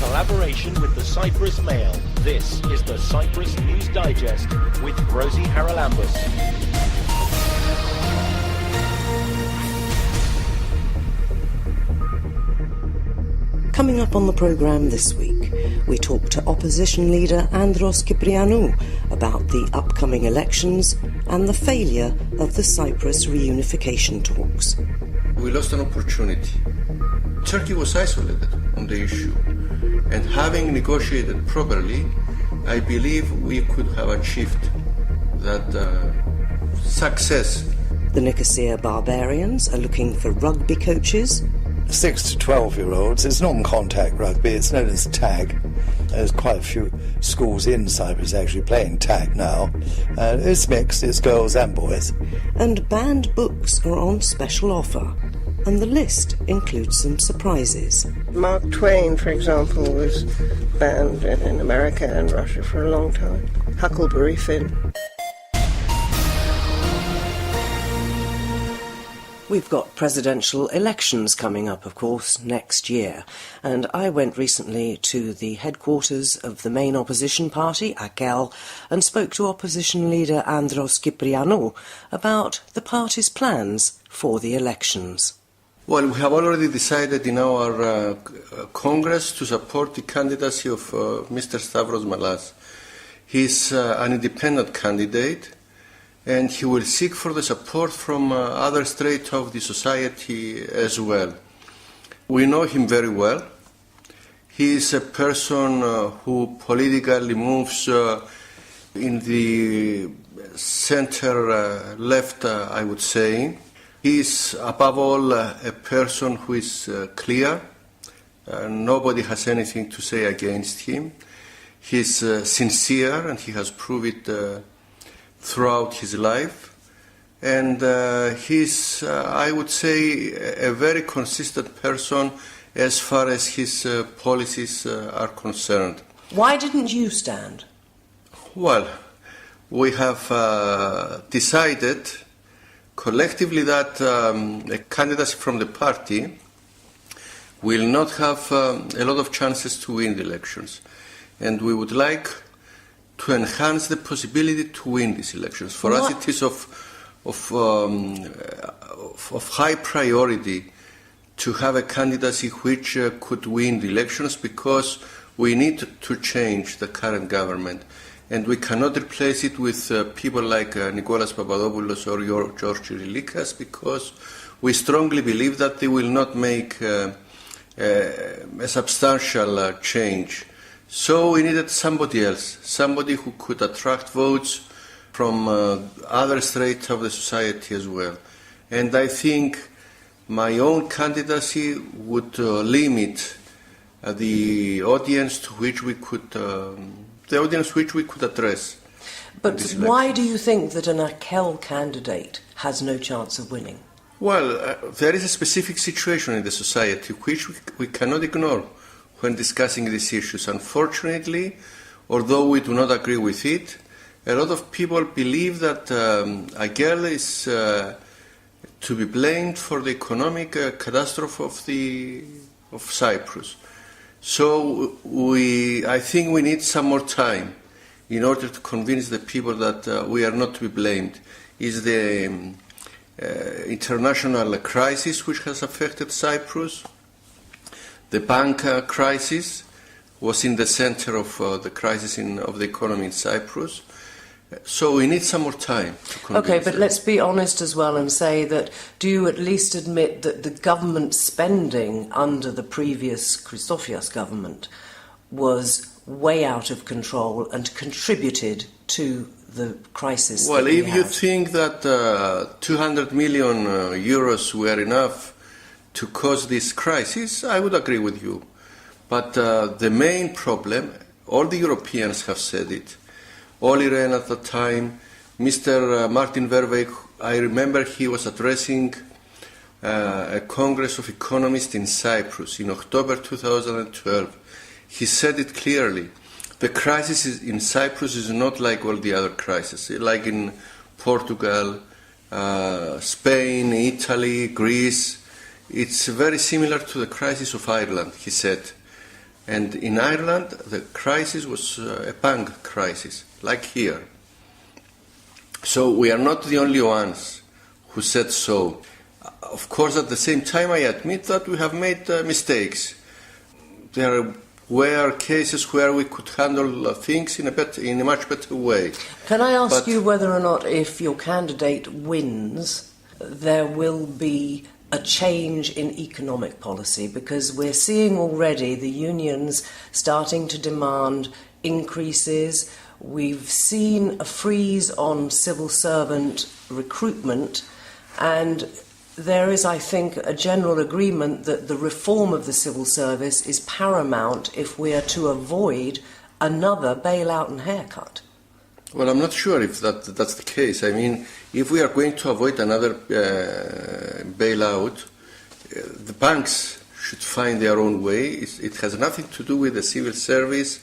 collaboration with the Cyprus Mail. This is the Cyprus News Digest with Rosie Charalambous. Coming up on the programme this week, we talk to opposition leader Andros Kyprianou about the upcoming elections and the failure of the Cyprus reunification talks. We lost an opportunity. Turkey was isolated on the issue, and having negotiated properly, I believe we could have achieved that success. The Nicosia Barbarians are looking for rugby coaches. 6 to 12-year-olds, it's non-contact rugby, it's known as tag. There's quite a few schools in Cyprus actually playing tag now. It's mixed, it's girls and boys. And banned books are on special offer. And the list includes some surprises. Mark Twain, for example, was banned in America and Russia for a long time. Huckleberry Finn. We've got presidential elections coming up, of course, next year. And I went recently to the headquarters of the main opposition party, AKEL, and spoke to opposition leader Andros Kyprianou about the party's plans for the elections. Well, we have already decided in our Congress to support the candidacy of Mr. Stavros Malas. He's an independent candidate, and he will seek for the support from other strates of the society as well. We know him very well. He is a person who politically moves in the center-left, I would say. He is, above all, a person who is clear. Nobody has anything to say against him. He is sincere, and he has proved it throughout his life, and he's, I would say, a very consistent person as far as his policies are concerned. Why didn't you stand? Well, we have decided collectively that a candidate from the party will not have a lot of chances to win the elections, and we would like to enhance the possibility to win these elections. For us, it is of high priority to have a candidacy which could win the elections, because we need to change the current government, and we cannot replace it with people like Nikolaos Papadopoulos or George Rillikas, because we strongly believe that they will not make a substantial change. So we needed somebody else, somebody who could attract votes from other strates of the society as well. And I think my own candidacy would limit the audience to which we could, address. But why do you think that an AKEL candidate has no chance of winning? Well, there is a specific situation in the society which we cannot ignore when discussing these issues. Unfortunately, although we do not agree with it, a lot of people believe that AKEL is to be blamed for the economic catastrophe of Cyprus. So I think we need some more time in order to convince the people that we are not to be blamed. It's the international crisis which has affected Cyprus. The bank crisis was in the center of the crisis of the economy in Cyprus. So we need some more time to convince Okay, but them. let's be honest as well and say that, do you at least admit that the government spending under the previous Christofias government was way out of control and contributed to the crisis? Well, if you think that 200 million euros were enough to cause this crisis, I would agree with you. But the main problem, all the Europeans have said it. Olli Rehn at the time, Mr. Martin Verwey, I remember he was addressing a Congress of Economists in Cyprus in October 2012. He said it clearly. The crisis in Cyprus is not like all the other crises, like in Portugal, Spain, Italy, Greece. It's very similar to the crisis of Ireland, he said. And in Ireland, the crisis was a bank crisis, like here. So we are not the only ones who said so. Of course, at the same time, I admit that we have made mistakes. There were cases where we could handle things in a much better way. Can I ask you whether or not, if your candidate wins, there will be a change in economic policy? Because we're seeing already the unions starting to demand increases. We've seen a freeze on civil servant recruitment, and there is, I think, a general agreement that the reform of the civil service is paramount if we are to avoid another bailout and haircut. Well, I'm not sure if that's the case. I mean, if we are going to avoid another bailout, the banks should find their own way. It has nothing to do with the civil service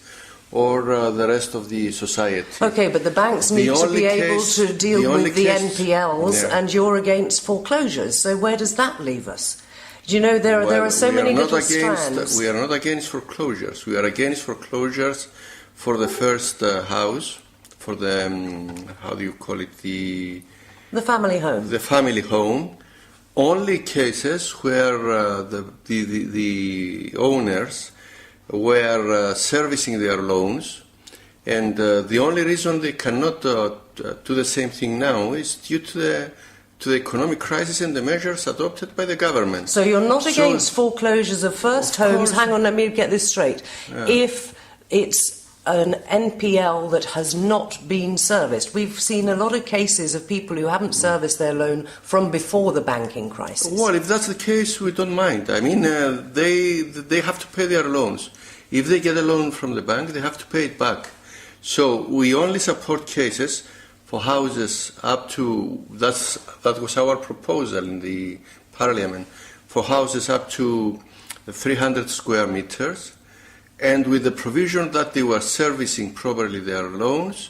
or the rest of the society. Okay, but the banks need to be able to deal with the NPLs, and you're against foreclosures. So where does that leave us? Do you know, there are so many little strands. We are not against foreclosures. We are against foreclosures for the first house, for the, how do you call it, the family home. The family home. Only cases where the owners were servicing their loans, and the only reason they cannot do the same thing now is due to the economic crisis and the measures adopted by the government. So you're not against foreclosures of first homes. Hang on, let me get this straight. Yeah. If it's an NPL that has not been serviced. We've seen a lot of cases of people who haven't serviced their loan from before the banking crisis. Well, if that's the case, we don't mind. I mean, they have to pay their loans. If they get a loan from the bank, they have to pay it back. So we only support cases for houses up to, that was our proposal in the Parliament, for houses up to 300 square meters, and with the provision that they were servicing properly their loans,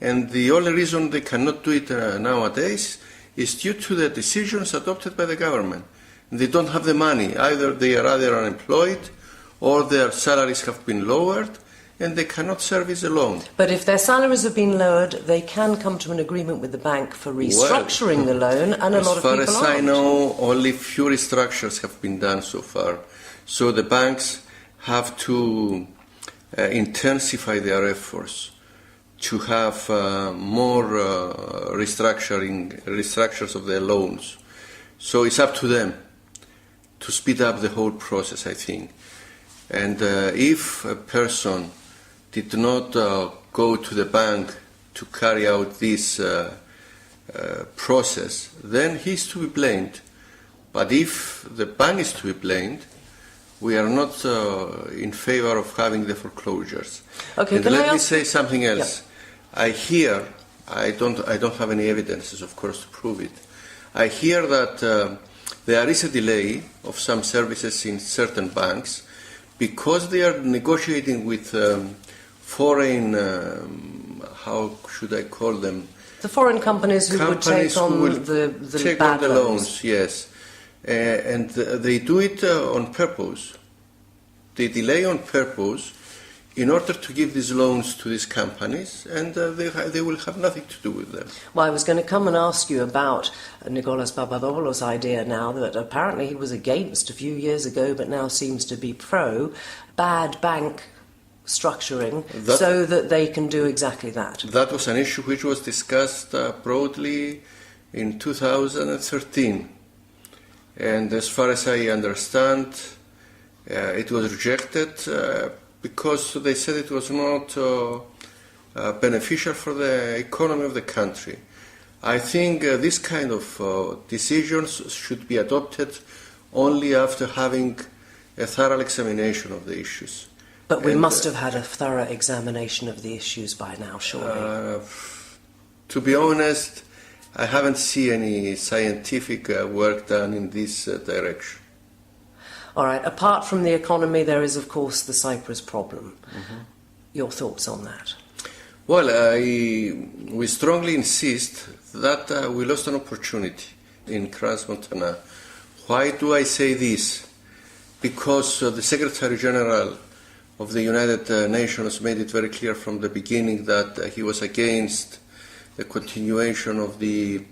and the only reason they cannot do it nowadays is due to the decisions adopted by the government. They don't have the money. Either they are unemployed, or their salaries have been lowered, and they cannot service a loan. But if their salaries have been lowered, they can come to an agreement with the bank for restructuring the loan, and a lot of people aren't. As far as I know, only few restructures have been done so far. So the banks have to intensify their efforts to have more restructures of their loans. So it's up to them to speed up the whole process, I think. And if a person did not go to the bank to carry out this process, then he is to be blamed. But if the bank is to be blamed, we are not in favor of having the foreclosures. Okay, and let me say something else. Yeah. I hear, I don't have any evidences, of course, to prove it. I hear that there is a delay of some services in certain banks because they are negotiating with foreign, how should I call them? The foreign companies who would take on the bad loans, yes. And they do it on purpose. They delay on purpose in order to give these loans to these companies, and they will have nothing to do with them. Well, I was going to come and ask you about Nicolas Papadopoulos' idea now that apparently he was against a few years ago, but now seems to be pro bad bank structuring, so that they can do exactly that. That was an issue which was discussed broadly in 2013. And as far as I understand, it was rejected because they said it was not beneficial for the economy of the country. I think this kind of decisions should be adopted only after having a thorough examination of the issues. But we must have had a thorough examination of the issues by now, surely. To be honest, I haven't seen any scientific work done in this direction. All right. Apart from the economy, there is, of course, the Cyprus problem. Mm-hmm. Your thoughts on that? Well, we strongly insist that we lost an opportunity in Crans-Montana. Why do I say this? Because the Secretary General of the United Nations made it very clear from the beginning that he was against the continuation of the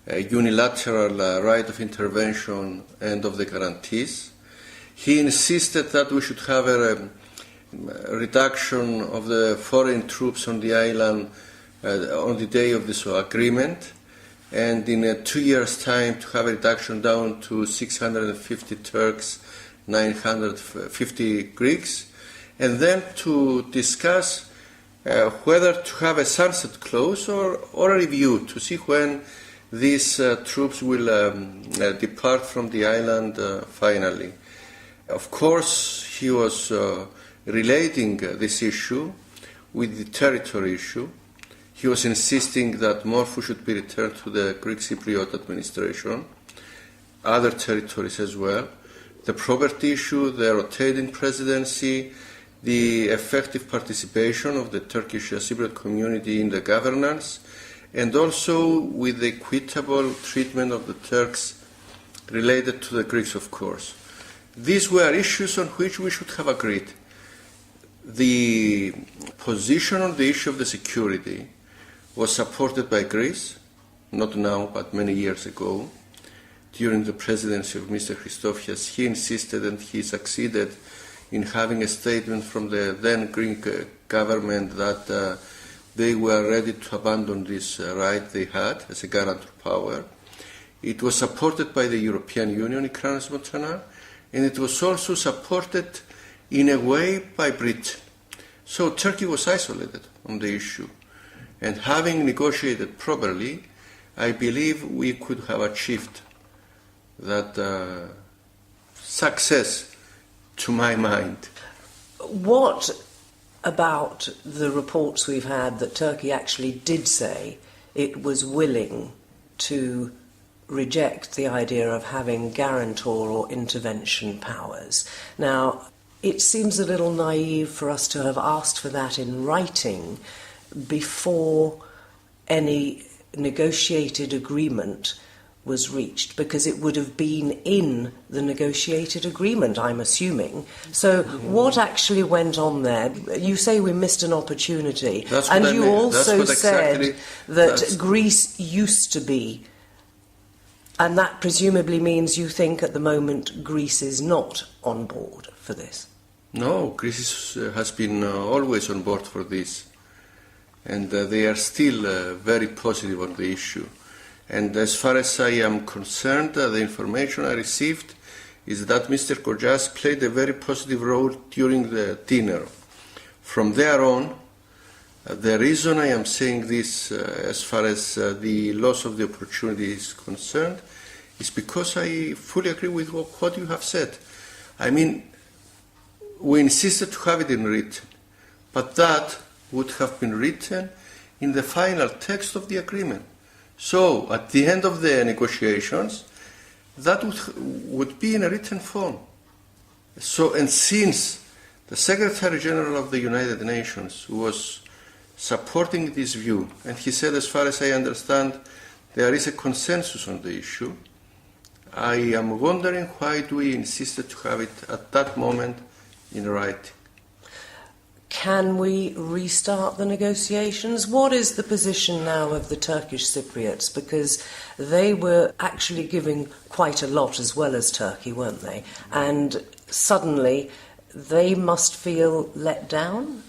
unilateral right of intervention and of the guarantees. He insisted that we should have a reduction of the foreign troops on the island on the day of this agreement, and in 2 years' time to have a reduction down to 650 Turks, 950 Greeks, and then to discuss whether to have a sunset clause or a review to see when these troops will depart from the island finally. Of course, he was relating this issue with the territory issue. He was insisting that Morphou should be returned to the Greek Cypriot administration, other territories as well, the property issue, the rotating presidency, the effective participation of the Turkish Cypriot community in the governance, and also with the equitable treatment of the Turks related to the Greeks, of course. These were issues on which we should have agreed. The position on the issue of the security was supported by Greece, not now, but many years ago. During the presidency of Mr. Christofias, he insisted and he succeeded in having a statement from the then Greek government that they were ready to abandon this right they had as a guarantor power. It was supported by the European Union in Crans-Montana, and it was also supported in a way by Britain. So Turkey was isolated on the issue. And having negotiated properly, I believe we could have achieved that success, to my mind. What about the reports we've had that Turkey actually did say it was willing to reject the idea of having guarantor or intervention powers? Now, it seems a little naive for us to have asked for that in writing before any negotiated agreement was reached, because it would have been in the negotiated agreement, I'm assuming. So what actually went on there? You say we missed an opportunity, and you also said that Greece used to be, and that presumably means you think at the moment Greece is not on board for this. No, Greece has been always on board for this, and they are still very positive on the issue. And as far as I am concerned, the information I received is that Mr. Gorgias played a very positive role during the dinner. From there on, the reason I am saying this as far as the loss of the opportunity is concerned is because I fully agree with what you have said. I mean, we insisted to have it in written, but that would have been written in the final text of the agreement. So, at the end of the negotiations, that would be in a written form. So, and since the Secretary General of the United Nations was supporting this view, and he said, as far as I understand, there is a consensus on the issue, I am wondering why we insisted to have it at that moment in writing. Can we restart the negotiations? What is the position now of the Turkish Cypriots? Because they were actually giving quite a lot as well as Turkey, weren't they? And suddenly they must feel let down?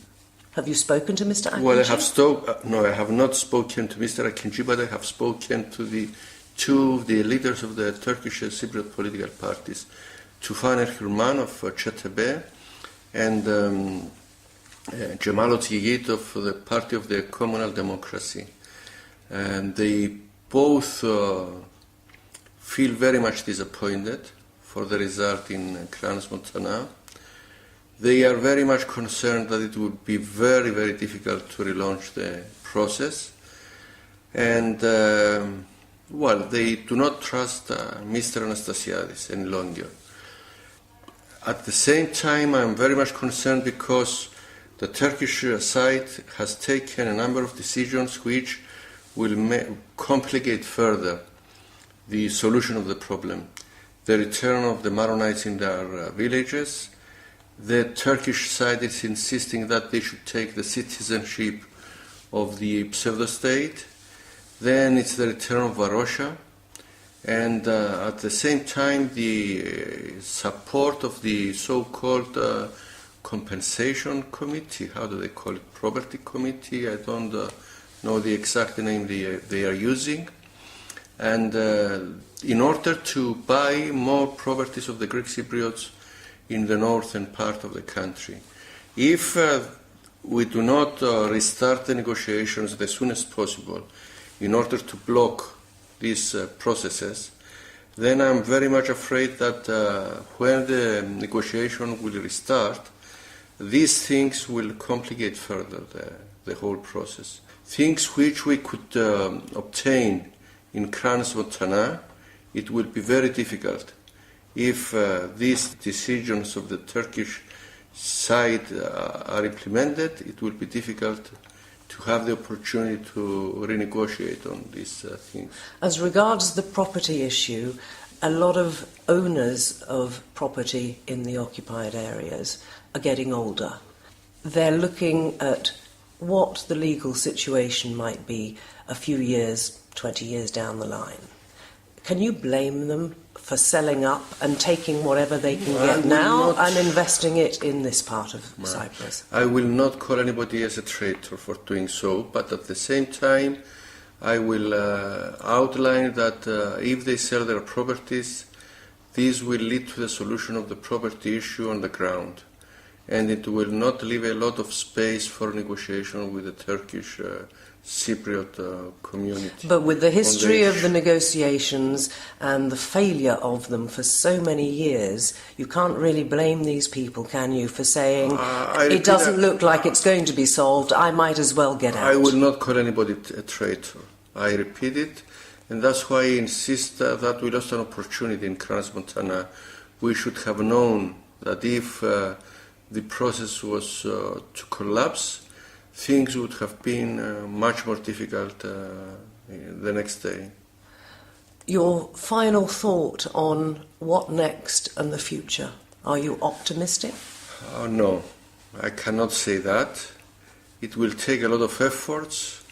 Have you spoken to Mr. Akinci? Well, I have not spoken to Mr. Akinci, but I have spoken to the leaders of the Turkish Cypriot political parties, Tufan Erhürman of CHTB and Cemal Otyigit of the Party of the Communal Democracy. And they both feel very much disappointed for the result in Crans-Montana. They are very much concerned that it would be very, very difficult to relaunch the process. And, they do not trust Mr. Anastasiadis any longer. At the same time, I am very much concerned because the Turkish side has taken a number of decisions which will complicate further the solution of the problem. The return of the Maronites in their villages, The Turkish side is insisting that they should take the citizenship of the pseudo-state. Then it's the return of Varosha. And at the same time, the support of the so-called compensation committee, how do they call it, property committee, I don't know the exact name they are using, and in order to buy more properties of the Greek Cypriots in the northern part of the country. If we do not restart the negotiations as soon as possible in order to block these processes, then I'm very much afraid that when the negotiation will restart, these things will complicate further the whole process. Things which we could obtain in Crans-Montana, it will be very difficult if these decisions of the Turkish side are implemented. It will be difficult to have the opportunity to renegotiate on these things. As regards the property issue, a lot of owners of property in the occupied areas are getting older. They're looking at what the legal situation might be a few years, 20 years down the line. Can you blame them for selling up and taking whatever they can get now and investing it in this part of Cyprus? I will not call anybody as a traitor for doing so, but at the same time I will outline that if they sell their properties, this will lead to the solution of the property issue on the ground, and it will not leave a lot of space for negotiation with the Turkish Cypriot community. But with the history of the negotiations and the failure of them for so many years, you can't really blame these people, can you, for saying, it doesn't look like it's going to be solved, I might as well get out. I will not call anybody a traitor. I repeat it, and that's why I insist that we lost an opportunity in Crans-Montana. We should have known that if the process was to collapse, things would have been much more difficult the next day. Your final thought on what next and the future? Are you optimistic? No, I cannot say that. It will take a lot of efforts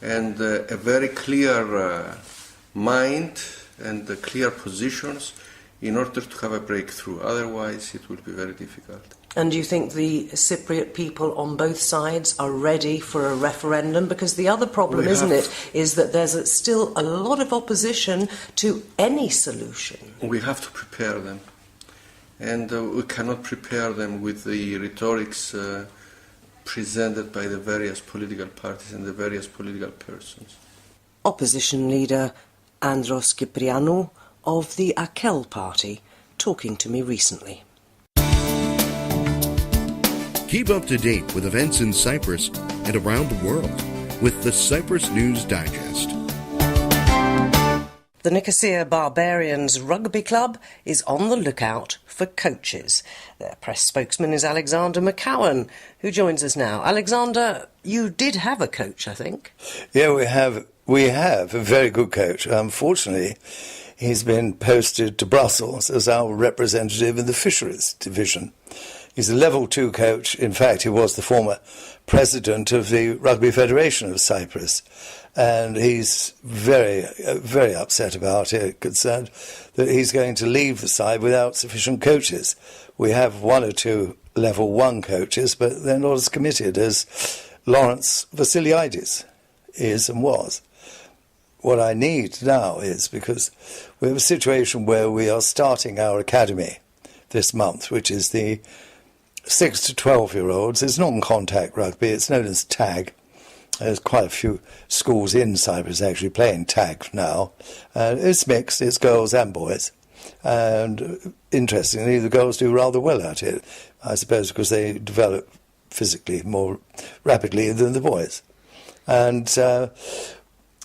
and a very clear mind and clear positions in order to have a breakthrough. Otherwise, it will be very difficult. And do you think the Cypriot people on both sides are ready for a referendum? Because the other problem, isn't it, is that there's still a lot of opposition to any solution. We have to prepare them. And we cannot prepare them with the rhetorics presented by the various political parties and the various political persons. Opposition leader Andros Kyprianou of the Akel party, talking to me recently. Keep up to date with events in Cyprus and around the world with the Cyprus News Digest. The Nicosia Barbarians rugby club is on the lookout for coaches. Their press spokesman is Alexander McCowan, who joins us now. Alexander, you did have a coach, I think. Yeah, we have a very good coach. Unfortunately, he's been posted to Brussels as our representative in the fisheries division. He's a level 2 coach. In fact, he was the former president of the Rugby Federation of Cyprus. And he's very, very upset about it, concerned that he's going to leave the side without sufficient coaches. We have 1 or 2 level 1 coaches, but they're not as committed as Lawrence Vassiliadis is and was. What I need now is, because we have a situation where we are starting our academy this month, which is the 6 to 12-year-olds. It's non-contact rugby. It's known as tag. There's quite a few schools in Cyprus actually playing tag now. It's mixed. It's girls and boys. And interestingly, the girls do rather well at it, I suppose because they develop physically more rapidly than the boys. And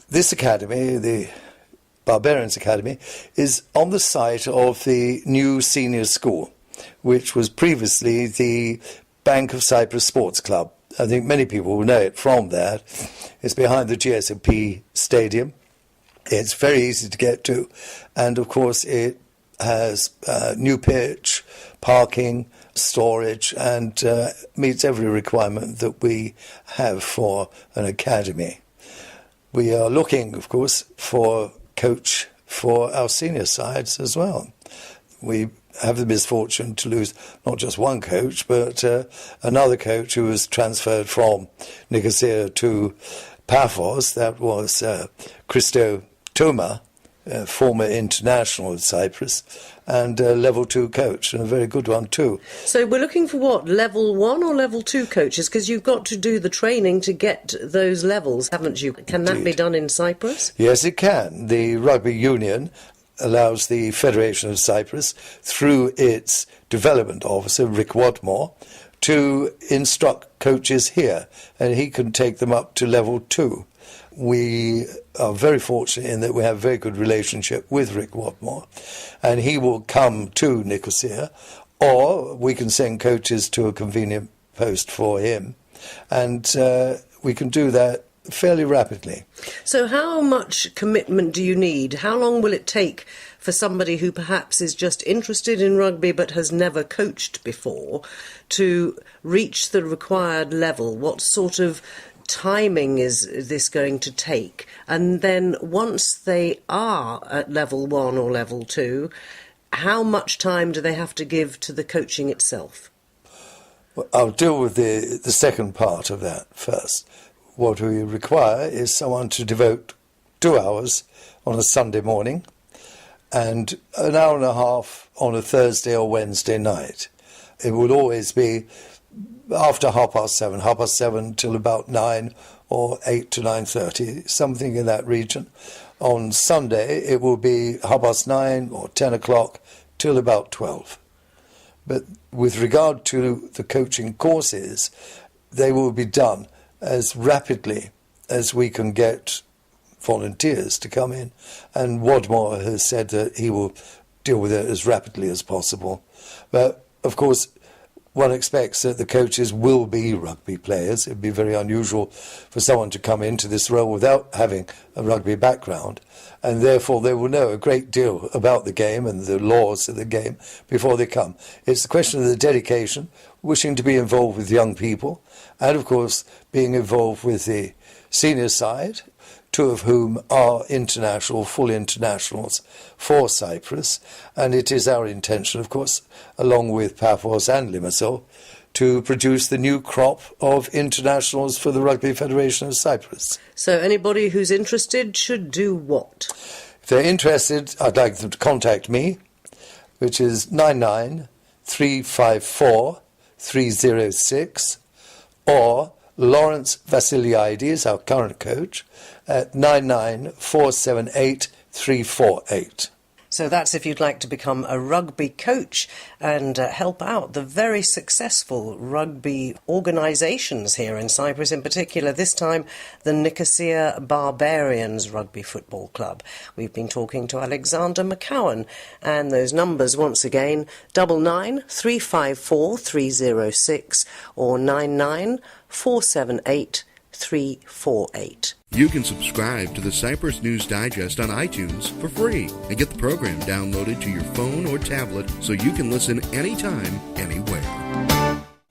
this academy, the Barbarians Academy, is on the site of the new senior school, which was previously the Bank of Cyprus Sports Club. I think many people will know it from that. It's behind the GSMP Stadium. It's very easy to get to. And, of course, it has new pitch, parking, storage, and meets every requirement that we have for an academy. We are looking, of course, for coach for our senior sides as well. We have the misfortune to lose not just one coach, but another coach who was transferred from Nicosia to Paphos. That was Christo Toma, former international at Cyprus, and a level 2 coach, and a very good one too. So we're looking for what, level 1 or level 2 coaches? Because you've got to do the training to get those levels, haven't you? Can that be done in Cyprus? Yes, it can. The Rugby Union allows the Federation of Cyprus, through its development officer, Rick Watmore, to instruct coaches here, and he can take them up to level 2. We are very fortunate in that we have a very good relationship with Rick Watmore, and he will come to Nicosia, or we can send coaches to a convenient post for him, and we can do that fairly rapidly. So how much commitment do you need? How long will it take for somebody who perhaps is just interested in rugby but has never coached before to reach the required level? What sort of timing is this going to take? And then once they are at level 1 or level 2, how much time do they have to give to the coaching itself? Well, I'll deal with the second part of that first. What we require is someone to devote 2 hours on a Sunday morning and an hour and a half on a Thursday or Wednesday night. It would always be after 7:30 till about 9 or 8 to 9:30, something in that region. On Sunday, it will be 9:30 or 10 o'clock till about 12. But with regard to the coaching courses, they will be done as rapidly as we can get volunteers to come in. And Wadmore has said that he will deal with it as rapidly as possible. But, of course, one expects that the coaches will be rugby players. It would be very unusual for someone to come into this role without having a rugby background, and therefore they will know a great deal about the game and the laws of the game before they come. It's a question of the dedication, wishing to be involved with young people, and of course being involved with the senior side, 2 of whom are international, full internationals for Cyprus, and it is our intention, of course, along with Paphos and Limassol, to produce the new crop of internationals for the Rugby Federation of Cyprus. So anybody who's interested should do what? If they're interested, I'd like them to contact me, which is 99354 306, or Lawrence Vassiliades, our current coach, at 99478 348. So that's if you'd like to become a rugby coach and help out the very successful rugby organisations here in Cyprus, in particular this time the Nicosia Barbarians Rugby Football Club. We've been talking to Alexander McCowan, and those numbers once again 99354 306 or 99478 348. You can subscribe to the Cyprus News Digest on iTunes for free and get the program downloaded to your phone or tablet so you can listen anytime, anywhere.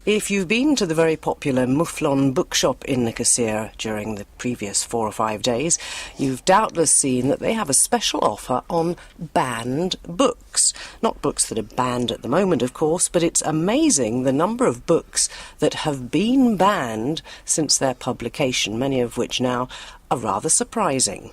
If you've been to the very popular Mouflon bookshop in Nicosia during the previous 4 or 5 days, you've doubtless seen that they have a special offer on banned books. Not books that are banned at the moment, of course, but it's amazing the number of books that have been banned since their publication, many of which now are rather surprising.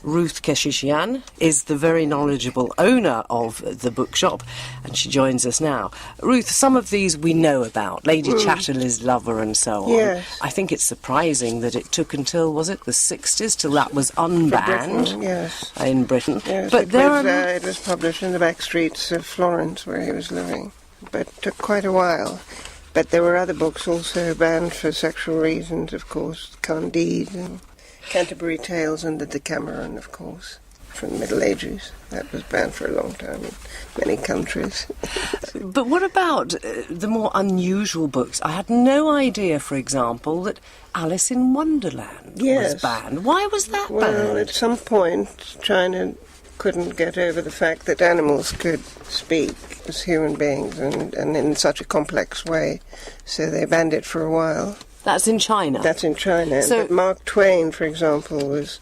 Ruth Keshishian is the very knowledgeable owner of the bookshop, and she joins us now. Ruth, some of these we know about, Lady Chatterley's Lover and so on. Yes. I think it's surprising that it took until, was it the 60s, till that was unbanned? Britain, yes. In Britain. Yes, but it was published in the back streets of Florence where he was living, but it took quite a while. But there were other books also banned for sexual reasons, of course, Candide and Canterbury Tales and the Decameron, of course, from the Middle Ages. That was banned for a long time in many countries. But what about the more unusual books? I had no idea, for example, that Alice in Wonderland was banned. Why was that banned? Well, at some point, China couldn't get over the fact that animals could speak as human beings and in such a complex way, so they banned it for a while. That's in China? That's in China. So, but Mark Twain, for example, was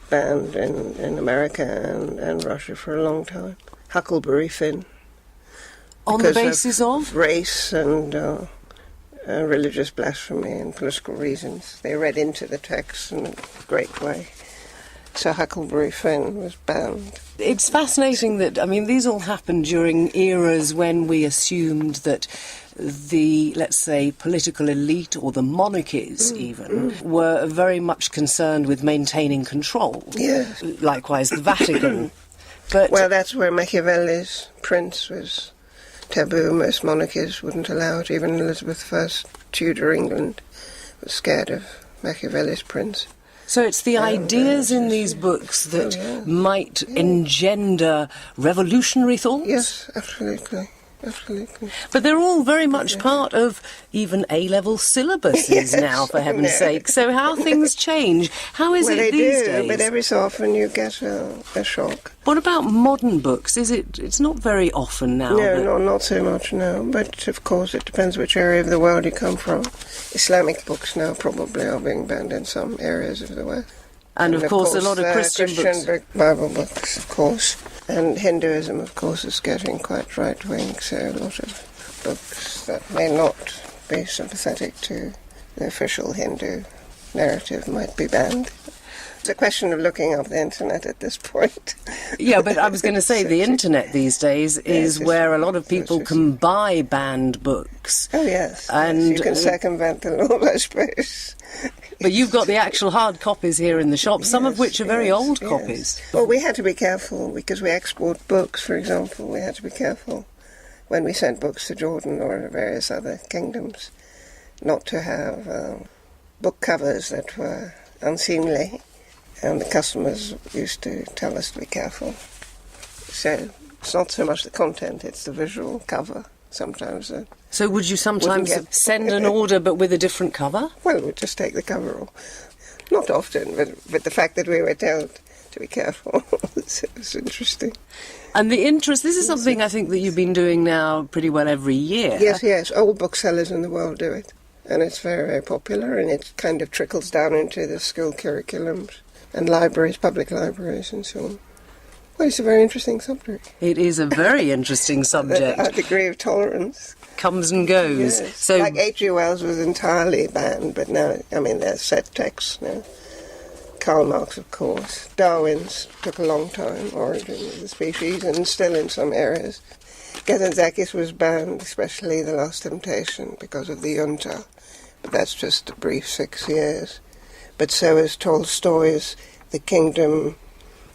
banned in America and Russia for a long time. Huckleberry Finn. on the basis of? Race and religious blasphemy and political reasons. They read into the text in a great way. So Huckleberry Finn was banned. It's fascinating that, I mean, these all happened during eras when we assumed that the, let's say, political elite or the monarchies even were very much concerned with maintaining control. Yes. Likewise, the Vatican. But well, that's where Machiavelli's prince was taboo. Most monarchies wouldn't allow it. Even Elizabeth I, Tudor England, was scared of Machiavelli's prince. So it's the ideas in these books that might engender revolutionary thoughts? Yes, absolutely. Absolutely. But they're all very much part of even A-level syllabuses now, for heaven's sake. So how things change. How is it these days? But every so often you get a shock. What about modern books? It's not very often now. No, not so much now. But of course it depends which area of the world you come from. Islamic books now probably are being banned in some areas of the West. And of course a lot of Christian books. Bible books, of course. And Hinduism, of course, is getting quite right-wing, so a lot of books that may not be sympathetic to the official Hindu narrative might be banned. It's a question of looking up the internet at this point. Yeah, but I was going to say the internet these days is where a lot of people can buy banned books. Oh, yes. And you can circumvent the law, I suppose. But you've got the actual hard copies here in the shop, some of which are very old copies. Well, we had to be careful because we export books, for example. We had to be careful when we sent books to Jordan or various other kingdoms not to have book covers that were unseemly. And the customers used to tell us to be careful. So it's not so much the content, it's the visual cover sometimes. So would you sometimes send an order but with a different cover? Well, we'd just take the cover off. Not often, but the fact that we were told to be careful it's interesting. And the interest, this is something I think that you've been doing now pretty well every year. Yes, all booksellers in the world do it. And it's very, very popular, and it kind of trickles down into the school curriculums and libraries, public libraries and so on. Well, it's a very interesting subject. It is a very interesting subject. Our degree of tolerance comes and goes. Yes. So, like H.G. Wells was entirely banned, but now, I mean, there's set texts now. Karl Marx, of course. Darwin's took a long time, Origin of the Species, and still in some areas. Kazantzakis was banned, especially The Last Temptation, because of the junta. But that's just a brief 6 years. But so is Tolstoy's The Kingdom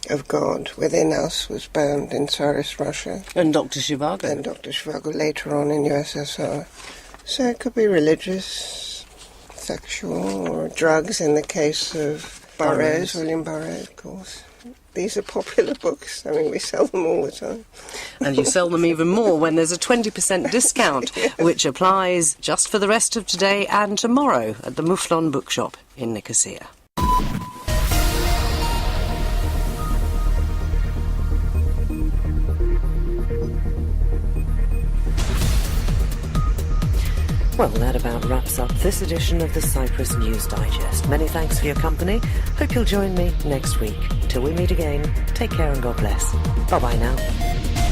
of God Within Us was banned in Tsarist Russia. And Dr. Zhivago. And Dr. Zhivago later on in USSR. So it could be religious, sexual, or drugs in the case of Burroughs, William Burroughs, of course. These are popular books. I mean, we sell them all the time. And you sell them even more when there's a 20% discount, which applies just for the rest of today and tomorrow at the Mouflon Bookshop in Nicosia. Well, that about wraps up this edition of the Cyprus News Digest. Many thanks for your company. Hope you'll join me next week. Till we meet again, take care and God bless. Bye-bye now.